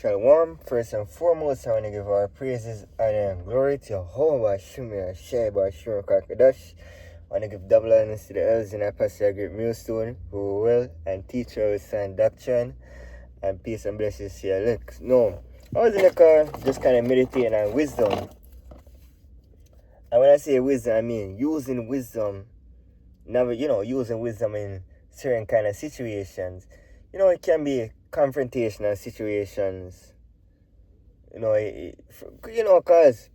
Shalom. First and foremost, I want to give our praises, honor, and glory to Jehovah Shemir Shai Bashur Kakadash. I want to give double honors to the elders in our pastor great millstone, who will and teach our sound doctrine, and peace and blessings to your lips. No, I was in the car just kind of meditating on wisdom. And when I say wisdom, I mean using wisdom, never, using wisdom in certain kind of situations. It can be confrontational situations. Cause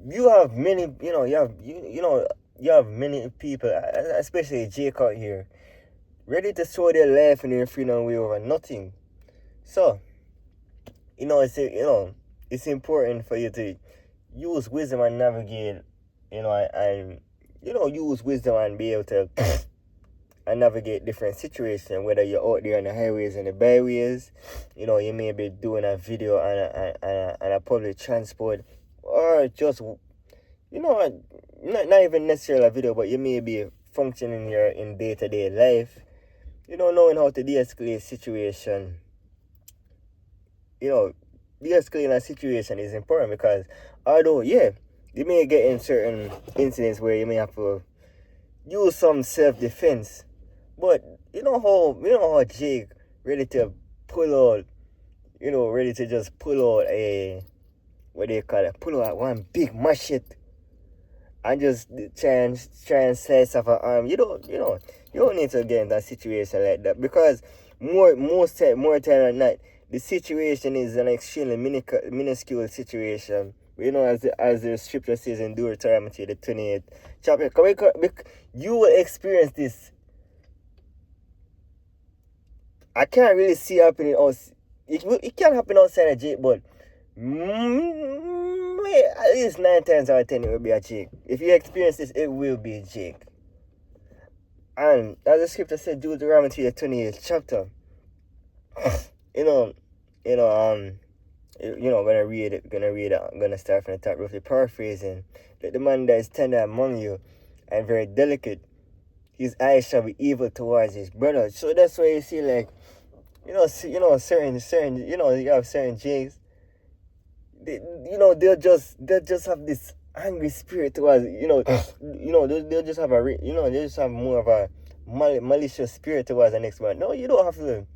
you have many, you have many people, especially Jake out here, ready to throw their life and their freedom away over nothing. So, it's important for you to use wisdom and navigate, and use wisdom and be able to and navigate different situations, whether you're out there on the highways and the byways, you may be doing a video on a public transport, or just, not even necessarily a video, but you may be functioning in day-to-day life, knowing how to de-escalate situation. De-escalating a situation is important because although, you may get in certain incidents where you may have to use some self-defense, but you know how Jake ready to pull out, ready to just pull out pull out one big machete and just try and slice off an arm. You don't need to get in that situation like that, because more time than not, the situation is an extremely minuscule situation. As the scripture says in Deuteronomy the 28th chapter, you will experience this. I can't really see happening else. It can happen outside of Jake, but at least 9 times out of 10 it will be a Jake. If you experience this, it will be Jake. And as the scripture said, Deuteronomy the 28th chapter, gonna start from the top, roughly paraphrasing. Let the man that is tender among you and very delicate, his eyes shall be evil towards his brother. So that's why you see, like, certain, you have certain Jakes. They'll just have this angry spirit towards, they'll just have they just have more of a malicious spirit towards the next man. No, you don't have to.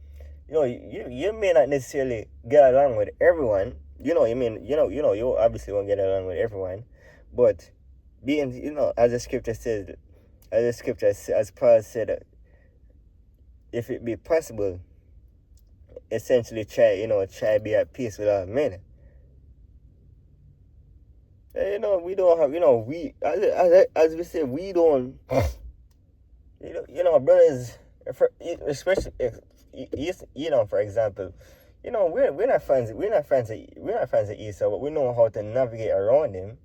You may not necessarily get along with everyone. You obviously won't get along with everyone, but being, as the scripture says, as Paul said, if it be possible, essentially try be at peace with all men. We don't have, we, as we say, we don't, brothers, especially if, for example, we're not friends of Esau, but we know how to navigate around him.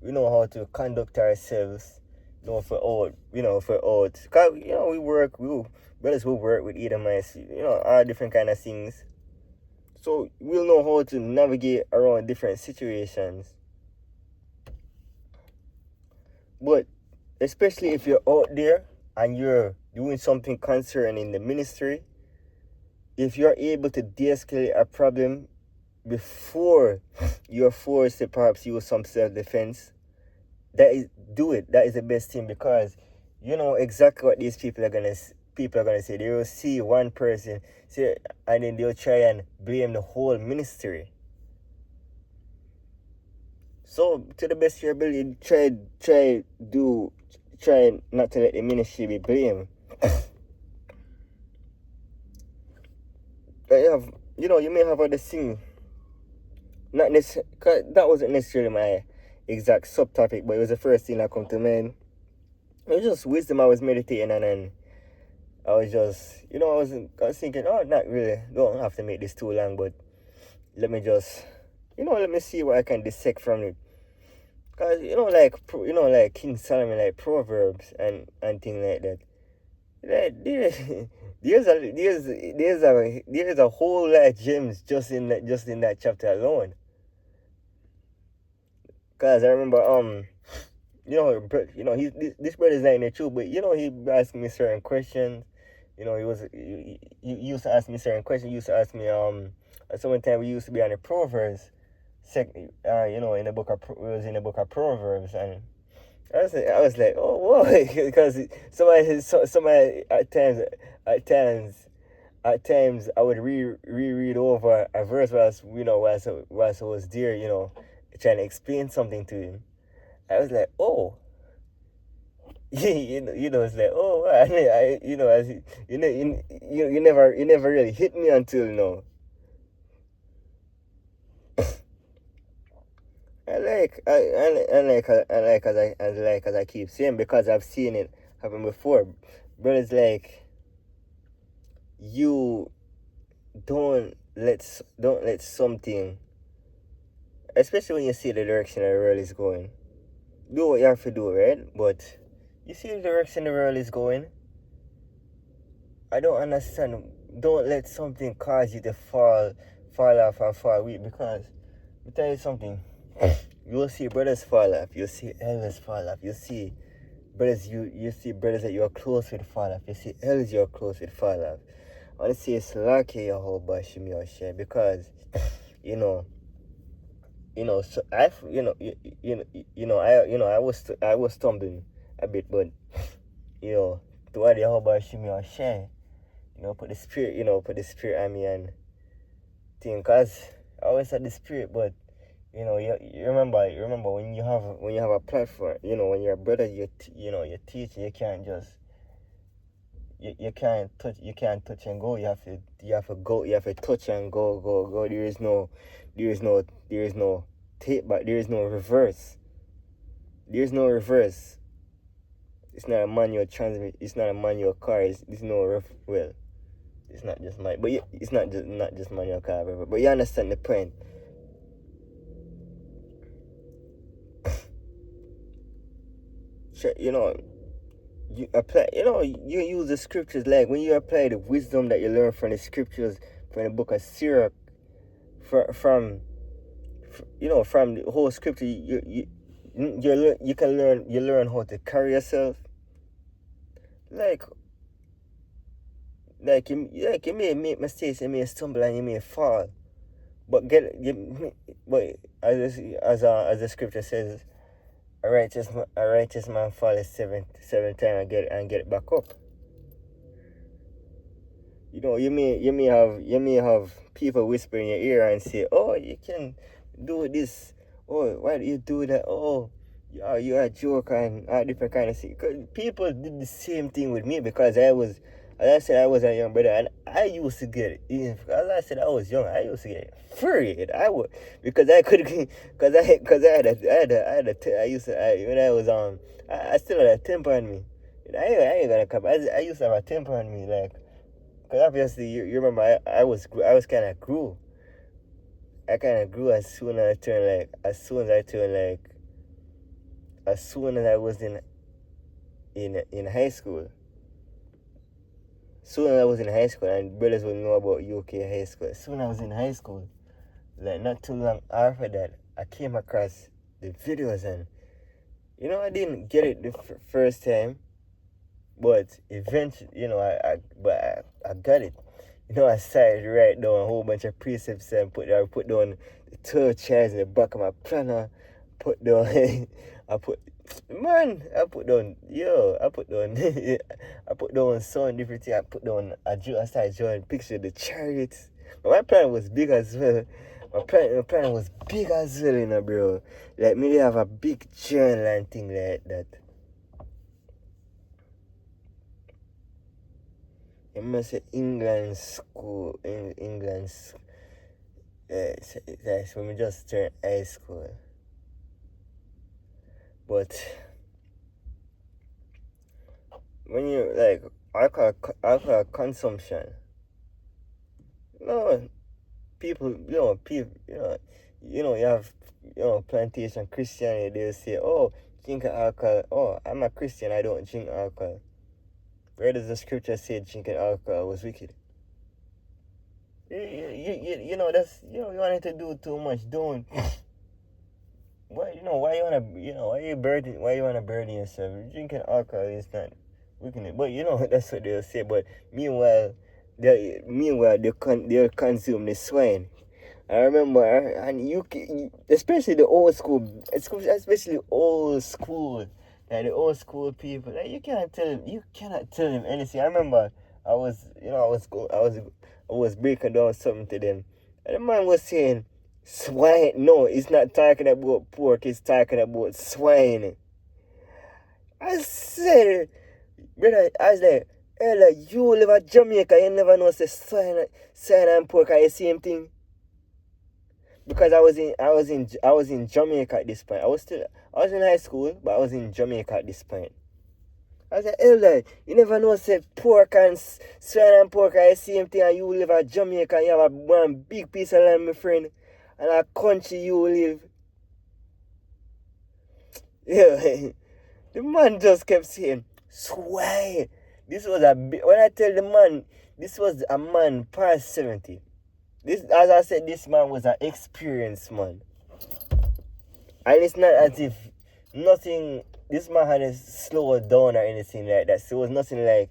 We know how to conduct ourselves, cause, brothers who work with Edomites, all different kind of things. So we'll know how to navigate around different situations. But especially if you're out there and you're doing something concerning the ministry, if you're able to de-escalate a problem before you're forced to perhaps use some self-defense, do it. That is the best thing, because you know exactly what these people are gonna say. They will see one person say, and then they'll try and blame the whole ministry. So to the best of your ability, try not to let the ministry be blamed. You may have other things. Not necessarily, cause that wasn't necessarily my exact subtopic, but it was the first thing that come to mind. It was just wisdom I was meditating on, and I was just, I was thinking, oh, not really, don't have to make this too long, but let me just, let me see what I can dissect from it. Cause like King Solomon, like Proverbs and things like that. There's a whole lot of gems just in that chapter alone. Cause I remember this brother's not in the truth, but he asked me certain questions, You know, you used to ask me certain questions. You used to ask me at some time we used to be on the Proverbs, in the book of we was in the book of Proverbs, and I was like, oh, whoa, because somebody at times I would reread over a verse whilst I was there, trying to explain something to him. I was like, oh, it's like, oh, wow, as you never really hit me until now. As I keep saying, because I've seen it happen before. But it's like you don't let something, especially when you see the direction the world is going. Do what you have to do, right? But you see the direction the world is going. I don't understand. Don't let something cause you to fall off and fall weak. Because let me tell you something. You'll see brothers fall off. You'll see elders fall off. You see brothers brothers that you're close with fall off. You see elders you're close with fall off. I want to say it's lucky your whole bashim your share, because so I was stumbling a bit, but to add the whole bashim your share, put the spirit on me and thing, cause I always had the spirit, but you remember when you have a platform, when you're a brother, you're teaching, you can't just you can't touch and go. You have to go. You have to touch and go. There is no take back. There is no reverse. There's no reverse. It's not a manual transmit. It's not a manual car. It's no well. It's not just it's not just manual car, but you understand the point. You apply, you use the scriptures, like when you apply the wisdom that you learn from the scriptures, from the book of Sirach, from the whole scripture, you can learn how to carry yourself. You may make mistakes, you may stumble, and you may fall, but as the scripture says, a righteous man falls seven times and get back up. You may have people whisper in your ear and say, oh, you can do this. Oh, why do you do that? Oh, you're a joker and all different kind of things. People did the same thing with me, because as I said, I was a young brother, and I used to get it. As I said, I was young. I used to get furious. I would, because I could, because I used to, when I was I still had a temper on me. I ain't gonna come. I used to have a temper on me, like, because obviously you remember I was kind of grew. I kind of grew as soon as I was in high school. Soon as I was in high school, and brothers will know about UK high school. Soon as I was in high school, like not too long after that, I came across the videos, and I didn't get it the first time, but eventually, I got it. I started to write down a whole bunch of precepts and put down the 12 chairs in the back of my planner. Put down, I put down, I put down some different things. I started drawing pictures of the chariots. But my plan was big as well. My plan was big as well, bro. Like, me, they have a big journal and thing like that. I must say England school, that's when we just turned high school. But when you like alcohol consumption, people, you have plantation Christianity. They'll say, oh, drink alcohol. Oh, I'm a Christian, I don't drink alcohol. Where does the scripture say drinking alcohol was wicked? That's, you wanted to do too much. Don't. Why you wanna burden yourself? Drinking alcohol is not But you know that's what they'll say. But meanwhile, they'll consume the swine. I remember, and especially the old school, especially old school, like the old school people, like you cannot tell them anything. I remember, I was, you know, I was breaking down something to them, and the man was saying, swine. No, he's not talking about pork. He's talking about swine. I said, brother, I was like, hey, like, you live at Jamaica, you never know say swine and pork are the same thing. Because I was in Jamaica at this point. I was in high school, but I was in Jamaica at this point. I was like, Elder, you never know say pork and swine and pork are the same thing, and you live at Jamaica and you have one big piece of land, my friend, and a country you live. Yeah, the man just kept saying, swine. When I tell the man, this was a man past 70. This, as I said, this man was an experienced man. And it's not as if this man hadn't slowed down or anything like that. So it was nothing like,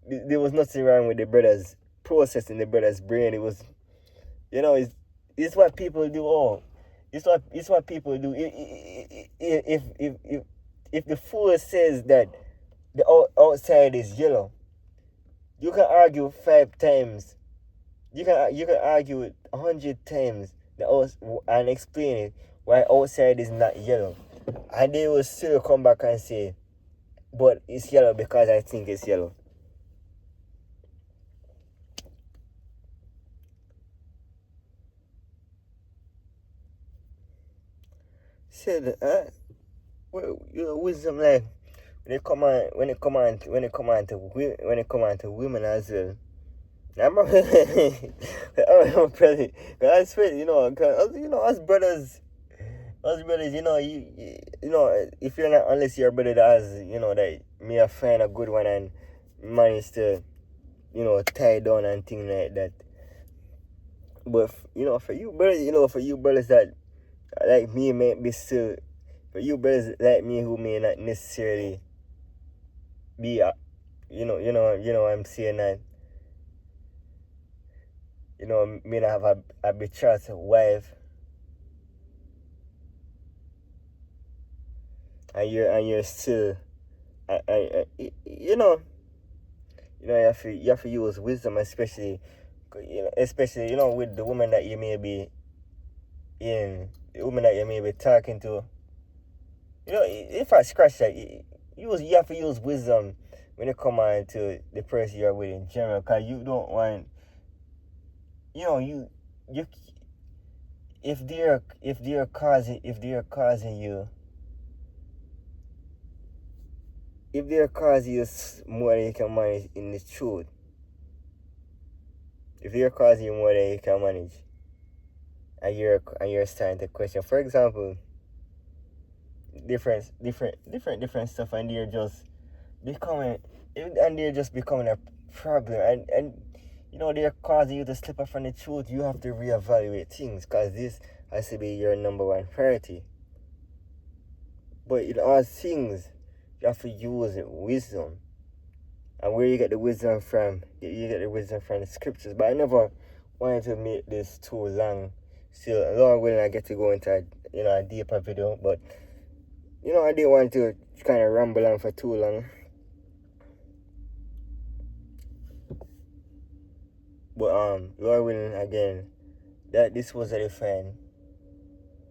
there was nothing wrong with the brother's process in the brother's brain. It was, you know, it's what people do. Oh, it's what people do. If the fool says that the outside is yellow, you can argue 5 times. You can argue it 100 times and explain it why outside is not yellow, and they will still come back and say, "But it's yellow because I think it's yellow." Said, well, you know, wisdom, like when it come on to women as well. I remember, cause I swear, you know, us brothers, you know, if you're not, unless you're a brother that has, you know, that may have find a good one and manage to, you know, tie down and things like that. But for you brothers, that like me may be still, for you brothers like me who may not necessarily be, what I'm saying that, may not have a betrothed wife, and you're still, you have to use wisdom, especially, with the woman that you may be talking to. If I scratch that, you have to use wisdom when it come on to the person you're with in general, because you don't want, you if they're causing you, more than you can manage in the truth, if they're causing you more than you can manage, and you're starting to question, for example, different stuff, and they're just becoming a problem, and they're causing you to slip up from the truth. You have to reevaluate things, because this has to be your number one priority. But in all things, you have to use wisdom. And where you get the wisdom from, you get the wisdom from the scriptures. But I never wanted to make this too long. Still, Lord willing, I get to go into a deeper video. But I didn't want to kind of ramble on for too long. But Lord willing, again, this was a fan.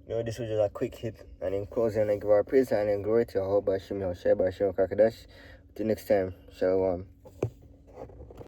This was just a quick hit. And in closing, I give our praise and glory to Jehovah Shem Kakadash. Till next time, Shalom.